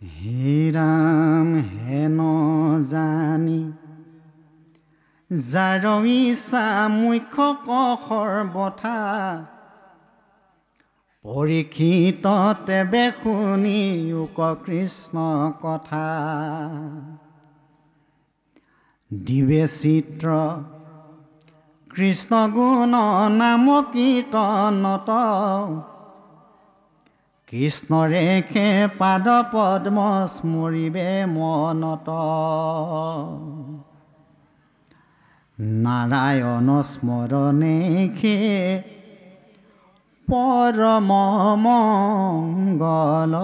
হে ৰাম হেন জানি যাৰ ইচ্ছা মুখ্য সৰ্বথা পৰীক্ষিত তেবে শুনি উক কৃষ্ণ কথা দিবে চিত্ৰ কৃষ্ণ গুণ নাম কীৰ্তনত কৃষ্ণৰেখে পাদ পদ্ম স্মৰিবে মনত নাৰায়ণ স্মৰণেখে পৰম মংগল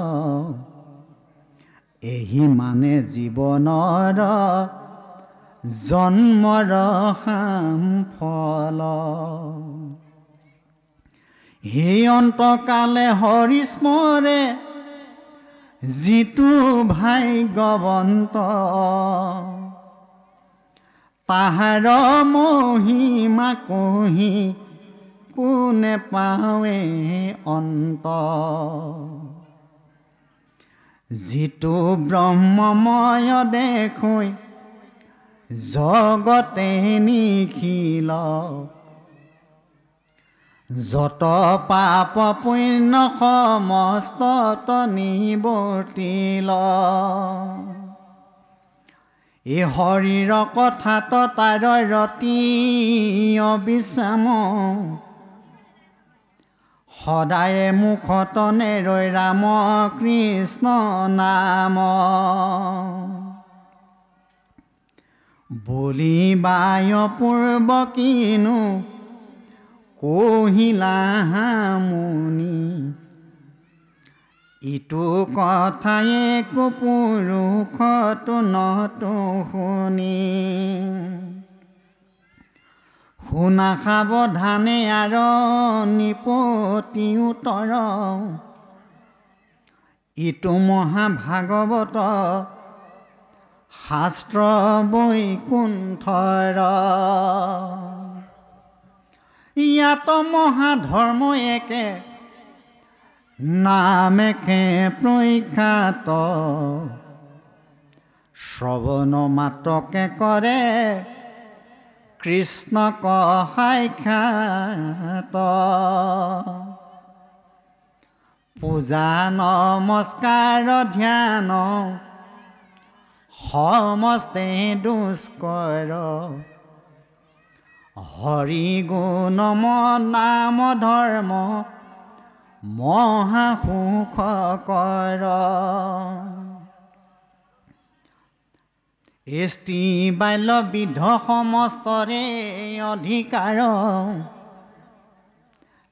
এহি মানে জীৱনৰ জন্মৰ সামফল হে অন্তকালে হৰি স্মৰে যিটো ভাগ্যৱন্ত তাহাৰ মহিমা কহি কোনে পাৱে অন্ত যিটো ব্ৰহ্মময় দেখোঁ জগতে নিখিল যত পাপ পুণ্য সমস্ত নিবৰ্তিল এই হৰিৰ কথাত তাৰ ৰতি অবিশ্ৰাম সদায় মুখত নেৰৈ ৰাম কৃষ্ণ নাম বলি বায় পূৰ্ব কিনো কহিলা মুনি ইটো কথাই একো পুৰুষতো নতো শুনি শুনা সাৱধানে আৰ নিপতি উত্তৰ ইটো মহাভাগৱত শাস্ত্ৰ বৈকুণ্ঠৰ ইয়াত মহাধৰ্ম একে নামেকে প্ৰখ্যাত শ্ৰৱণ মাত্ৰকে কৰে কৃষ্ণক সাক্ষাৎ পূজা নমস্কাৰ ধ্যান সমস্তে দুষ্কৰ হৰি গুণ নাম ধৰ্ম মহাসুখকৰ স্ত্ৰী বাল্য বৃদ্ধ সমস্তৰে অধিকাৰ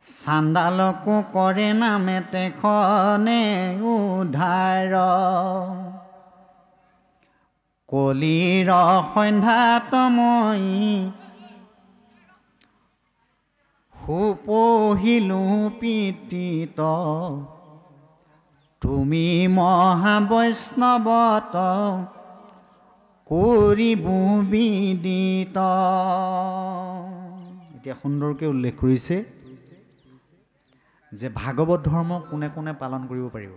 চাণ্ডালকো কৰে নামে তেখনে উদ্ধাৰ কলিৰ সন্ধ্যাতময়ী সুপহিলো পিতিত তুমি মহাবৈষ্ণৱত কৰিবু বিদিত এতিয়া সুন্দৰকৈ উল্লেখ কৰিছে যে ভাগৱত ধৰ্ম কোনে কোনে পালন কৰিব পাৰিব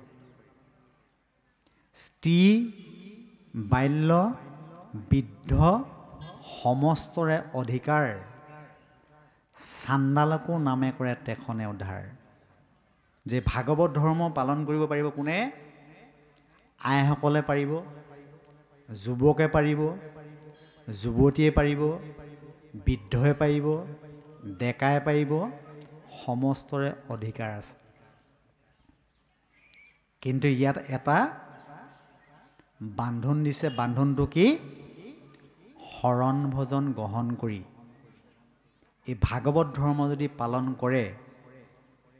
স্ত্ৰী বাল্য বৃদ্ধ সমস্তৰে অধিকাৰ চাণ্ডালকো নামে কৰে তেখনে উদ্ধাৰ যে ভাগৱত ধৰ্ম পালন কৰিব পাৰিব কোনে আইসকলে পাৰিব যুৱকে পাৰিব যুৱতীয়ে পাৰিব বৃদ্ধই পাৰিব ডেকাই পাৰিব সমস্তৰে অধিকাৰ আছে কিন্তু ইয়াত এটা বান্ধন দিছে বান্ধনটো কি শৰণ ভজন গ্ৰহণ কৰি এই ভাগৱত ধৰ্ম যদি পালন কৰে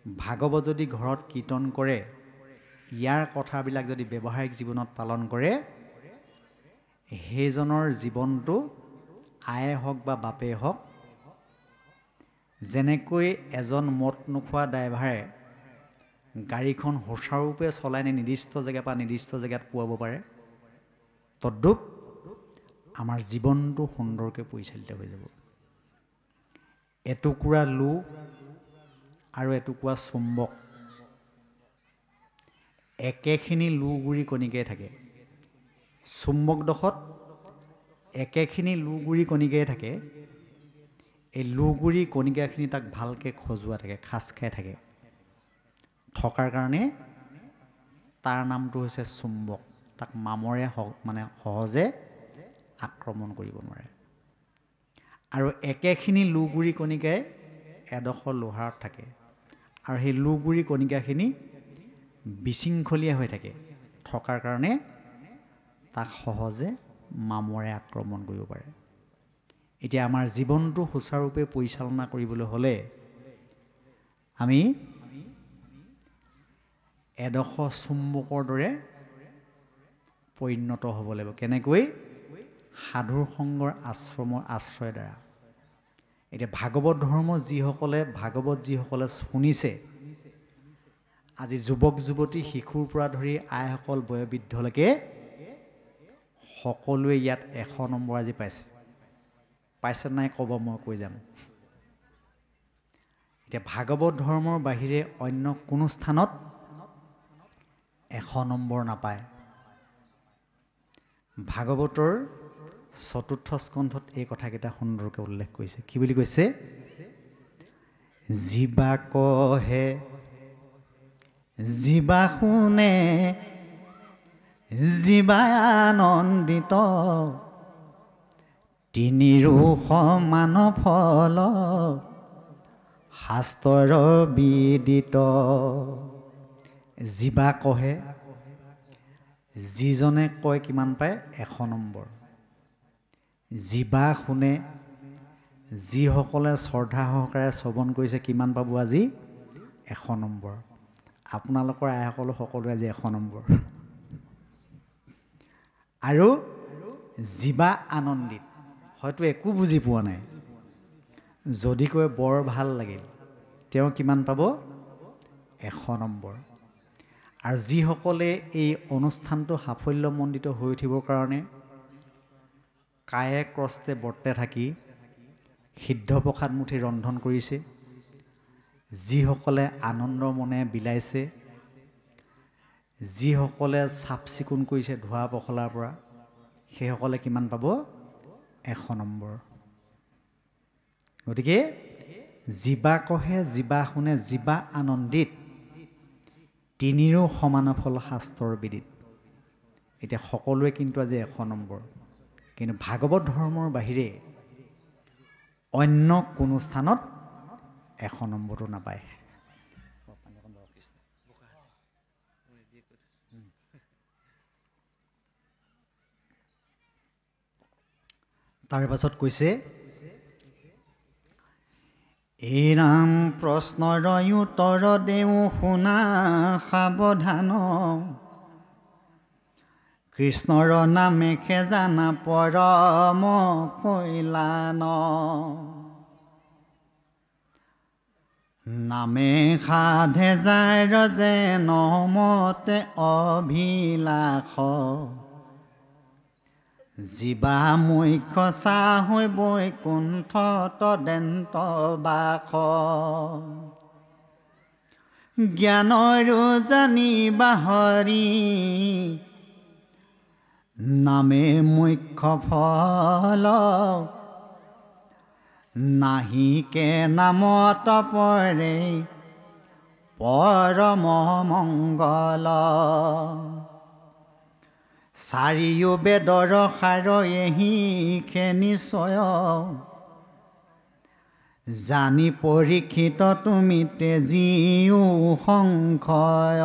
ভাগৱত যদি ঘৰত কীৰ্তন কৰে ইয়াৰ কথাবিলাক যদি ব্যৱহাৰিক জীৱনত পালন কৰে সেইজনৰ জীৱনটো আয়ে হওক বা বাপেই হওক যেনেকৈ এজন মদ নোখোৱা ড্ৰাইভাৰে গাড়ীখন সুচাৰুৰূপে চলাই নি নিৰ্দিষ্ট জেগাৰ পৰা নিৰ্দিষ্ট জেগাত পোৱাব পাৰে তদ্ৰূপ আমাৰ জীৱনটো সুন্দৰকৈ পৰিচালিত হৈ যাব এটুকুৰা লো আৰু এটুকুৰা চুম্বক একেখিনি লুগুৰি কণিকাই থাকে। চুম্বক দশত একেখিনি লুগুৰি কণিকাই থাকে। এই লুগুৰি কণিকাখিনি তাক ভালকৈ খজোৱা থাকে, খাচ খাই থাকে, থকাৰ কাৰণে তাৰ নামটো হৈছে চুম্বক। তাক মামৰে মানে সহজে আক্ৰমণ কৰিব নোৱাৰে। আৰু একেখিনি লুগুৰি কণিকাই এডোখৰ লোহাৰত থাকে, আৰু সেই লুগুৰি কণিকাখিনি বিশৃংখলীয়া হৈ থাকে, থকাৰ কাৰণে তাক সহজে মামৰে আক্ৰমণ কৰিব পাৰে। এতিয়া আমাৰ জীৱনটো সুচাৰুৰূপে পৰিচালনা কৰিবলৈ হ'লে আমি এডোখৰ চুম্বকৰ দৰে পৰিণত হ'ব লাগিব। কেনেকৈ? সাধুৰ সংগৰ আশ্ৰমৰ আশ্ৰয়ৰ দ্বাৰা। এতিয়া ভাগৱত ধৰ্ম যিসকলে শুনিছে, আজি যুৱক যুৱতী, শিশুৰ পৰা ধৰি আইসকল, বয়োবৃদ্ধলৈকে সকলোৱে ইয়াত 100 নম্বৰ আজি পাইছে নাই ক'ব, মই কৈ যাম। এতিয়া ভাগৱত ধৰ্মৰ বাহিৰে অন্য কোনো স্থানত 100 নম্বৰ নাপায়। ভাগৱতৰ 4ৰ্থ স্কন্ধত এই কথাকেইটা সুন্দৰকৈ উল্লেখ কৰিছে। কি বুলি কৈছে? জীৱা কহে, জীৱা শুনে, জীৱাই আনন্দিত, তিনিৰো সমান ফল শাস্ত্ৰৰ বিদিত। জীৱা কহে, যিজনে কয় কিমান পায়? 100 নম্বৰ। জীৱা শুনে, যিসকলে শ্ৰদ্ধা সহকাৰে শ্ৰৱণ কৰিছে কিমান পাব আজি? 100 নম্বৰ। আপোনালোকৰ আইসকলো সকলোৱে আজি 100 নম্বৰ। আৰু জীৱা আনন্দিত, হয়তো একো বুজি পোৱা নাই, যদি কয় বৰ ভাল লাগিল, তেওঁ কিমান পাব? 100 নম্বৰ। আৰু যিসকলে এই অনুষ্ঠানটো সাফল্যমণ্ডিত হৈ উঠিবৰ কাৰণে কায়ে কষ্টে বৰ্তে থাকি সিদ্ধ প্ৰসাদ মুঠি ৰন্ধন কৰিছে, যিসকলে আনন্দৰ মনে বিলাইছে, যিসকলে চাফ চিকুণ কৰিছে ধোৱা পখলাৰ পৰা, সেইসকলে কিমান পাব? 100 নম্বৰ। গতিকে জীৱা কহে, জীৱা শুনে, জীৱা আনন্দিত, তিনিৰো সমান ফল শাস্ত্ৰৰ বিদিত। এতিয়া সকলোৱে কিন্তু আজি 100 নম্বৰ। কিন্তু ভাগৱত ধৰ্মৰ বাহিৰে অন্য কোনো স্থানত 100 নম্বৰটো নাপায়। তাৰ পাছত কৈছে, এই ৰাম প্ৰশ্নৰ উত্তৰ দেও শুনা সাৱধান, কৃষ্ণৰ নামে জানা পৰম কল্যাণ, নামে সাধে যায় ৰজে নমতে অভিলাষ, জীৱা মুখ্য চাহৈ বৈকুণ্ঠ তদেন্ত বাস, জ্ঞানৰো জানিবা হৰি, নামে মুখ্য ফল, নাহিকে নামত পৰে পৰম মংগল, চাৰিও বেদৰ সাৰ এহি নিশ্চয়, জানি পৰীক্ষিত তুমি তেজিও সংশয়।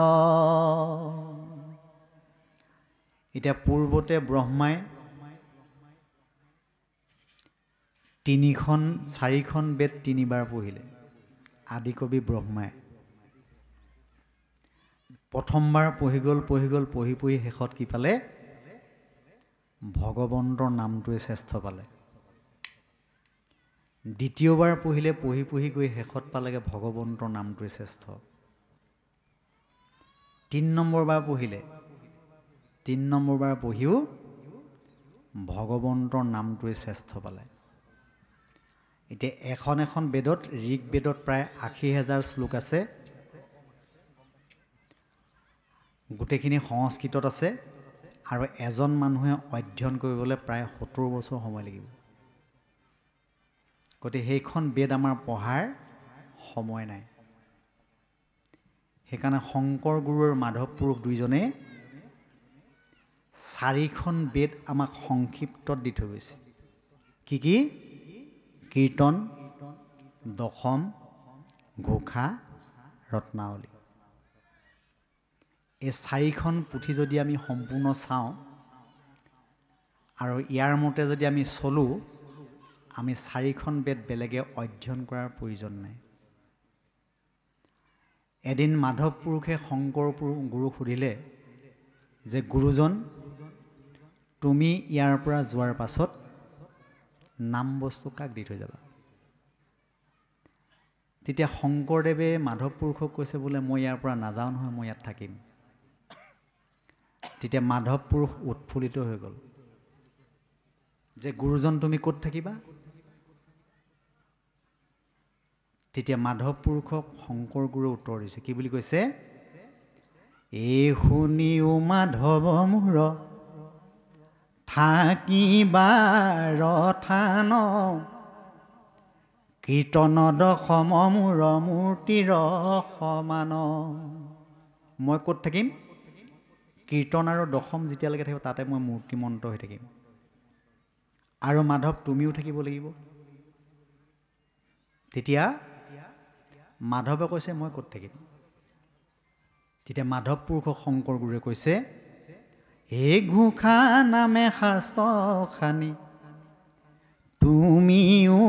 এতিয়া পূৰ্বতে ব্ৰহ্মাই 4খন বেদ 3বাৰ পঢ়িলে। আদিকবি ব্ৰহ্মাই প্ৰথমবাৰ পঢ়ি পঢ়ি শেষত কি পালে? ভগৱন্তৰ নামটোৱে শ্ৰেষ্ঠ পালে। দ্বিতীয়বাৰ পঢ়িলে পঢ়ি গৈ শেষত পালেগৈ ভগৱন্তৰ নামটোৱে শ্ৰেষ্ঠ। 3 নম্বৰবাৰ পঢ়িলে, 3 নম্বৰবাৰ পঢ়িও ভগৱন্তৰ নামটোৱে শ্ৰেষ্ঠ পালে। এতিয়া এখন বেদত, ঋগ বেদত প্ৰায় 80,000 শ্লোক আছে, গোটেইখিনি সংস্কৃতত আছে আৰু এজন মানুহে অধ্যয়ন কৰিবলৈ প্ৰায় 70 বছৰ সময় লাগিব। গতিকে সেইখন বেদ আমাৰ পঢ়াৰ সময় নাই। সেইকাৰণে শংকৰ গুৰু আৰু মাধৱ পুৰুষ দুইজনে 4খন বেদ আমাক সংক্ষিপ্তত দি থৈ গৈছে। কি কি? কীৰ্তন, দশম, ঘোষা, ৰত্নাৱলী। এই 4খন পুথি যদি আমি সম্পূৰ্ণ চাওঁ আৰু ইয়াৰ মতে যদি আমি চলোঁ, আমি 4খন বেদ বেলেগে অধ্যয়ন কৰাৰ প্ৰয়োজন নাই। এদিন মাধৱ পুৰুষে শংকৰ গুৰুক সুধিলে যে গুৰুজন, তুমি ইয়াৰ পৰা যোৱাৰ পাছত নাম বস্তু কাক দি থৈ যাবা? তেতিয়া শংকৰদেৱে মাধৱ পুৰুষক কৈছে, বোলে মই ইয়াৰ পৰা নাযাওঁ নহয়, মই ইয়াত থাকিম। তেতিয়া মাধৱ পুৰুষ উৎফুল্লিত হৈ গ'ল যে গুৰুজন তুমি ক'ত থাকিবা? তেতিয়া মাধৱ পুৰুষক শংকৰ গুৰুৱে উত্তৰ দিছে, কি বুলি কৈছে? এই শুনিও মাধৱ মোৰ থাকিবাৰ থান, কীৰ্তন দশম মোৰ মূৰ্তিৰ সমান। মই ক'ত থাকিম? কীৰ্তন আৰু দশম যেতিয়ালৈকে থাকিব তাতে মই মূৰ্তিমন্ত হৈ থাকিম। আৰু মাধৱ তুমিও থাকিব লাগিব। তেতিয়া মাধৱে কৈছে, মই ক'ত থাকিম? তেতিয়া মাধৱ পুৰুষক শংকৰ গুৰুৱে কৈছে, হে ঘোষা নামে শাস্ত্ৰ খানি তুমিও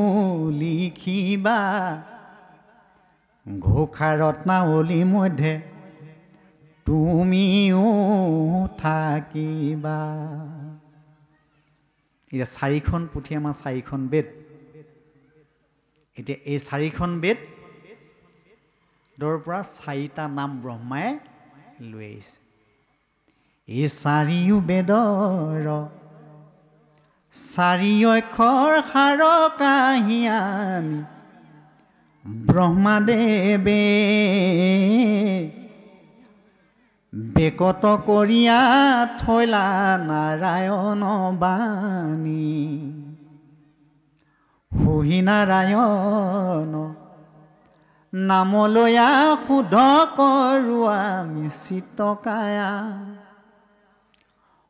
লিখিবা, ঘোষা ৰত্নাৱলী মধ্যে তুমিও থাকিবা। এতিয়া 4খন পুথি আমাৰ 4খন বেদ। এতিয়া এই 4খন বেদৰ পৰা 4টা নাম ব্ৰহ্মাই লৈ আহিছে। এই 4 বেদৰ 4 অক্ষৰ সাৰ কাহিয়ানি ব্ৰহ্মাদেৱে বেকত কৰিয়া থৈলা নাৰায়ণ বাণী। সুহি নাৰায়ণ নামলৈয়া শুদ্ধ কৰোৱা মিশ্ৰিত কায়া,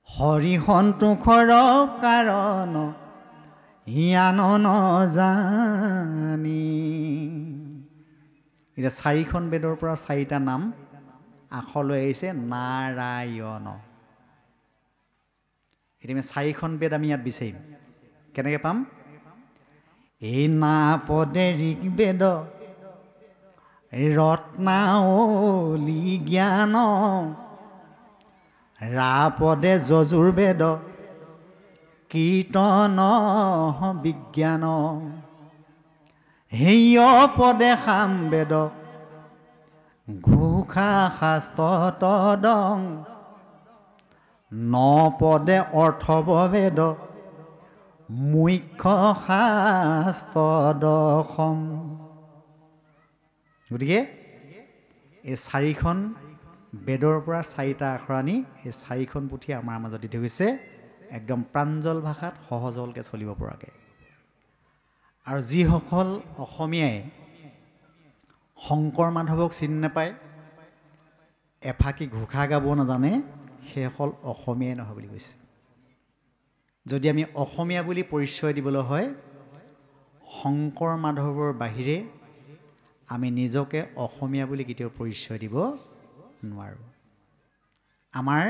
হৰি সন্তোষৰ কাৰণ জ্ঞান নজানি। এতিয়া 4খন বেদৰ পৰা 4টা নাম আখৰলৈ আহিছে নাৰায়ণ। এতিয়া আমি 4খন বেদ আমি ইয়াত বিচাৰিম, কেনেকৈ পাম? এই না পদে ঋগ্বেদ ৰত্নাৱলী জ্ঞান, ৰা পদে যজুৰ্বেদ কীৰ্তন বিজ্ঞান, হেয় পদে সামবেদ ঘোষা শাস্ত্ৰ তদং, ন পদে অৰ্থৱবেদ মুখ্য শাস্ত্ৰ দশম। গতিকে এই 4খন বেদৰ পৰা 4টা আখৰ আনি এই 4খন পুথি আমাৰ মাজত দি থৈ গৈছে, একদম প্ৰাঞ্জল ভাষাত সহজলকৈ চলিব পৰাকৈ। আৰু যিসকল অসমীয়াই শংকৰ মাধৱক চিনি নাপায়, এফাকি ঘোষা গাব নাজানে, সেইসকল অসমীয়াই নহয় বুলি কৈছে। যদি আমি অসমীয়া বুলি পৰিচয় দিবলৈ হয়, শংকৰ মাধৱৰ বাহিৰে আমি নিজকে অসমীয়া বুলি কেতিয়াও পৰিচয় দিব নোৱাৰোঁ। আমাৰ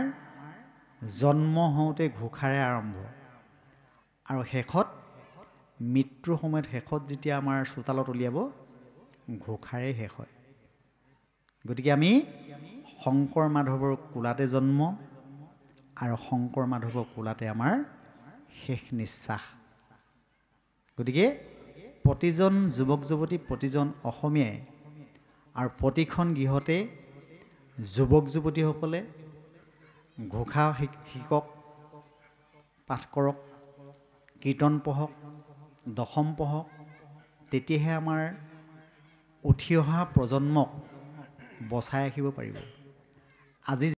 জন্ম হওঁতে ঘোষাৰে আৰম্ভ, আৰু শেষত মৃত্যুৰ সময়ত শেষত যেতিয়া আমাৰ চোতালত উলিয়াব, ঘোষাৰে শেষ হয়। গতিকে আমি শংকৰ মাধৱৰ কোলাতে জন্ম, আৰু শংকৰ মাধৱৰ কোলাতে আমাৰ শেষ নিশ্বাস। গতিকে প্ৰতিজন যুৱক যুৱতী, প্ৰতিজন অসমীয়াই আৰু প্ৰতিখন গৃহতে যুৱক যুৱতীসকলে ঘোষা শিকক, পাঠ কৰক, কীৰ্তন পঢ়ক, দশম পঢ়ক। তেতিয়াহে আমাৰ উঠি অহা প্ৰজন্মক বচাই ৰাখিব পাৰিব। আজি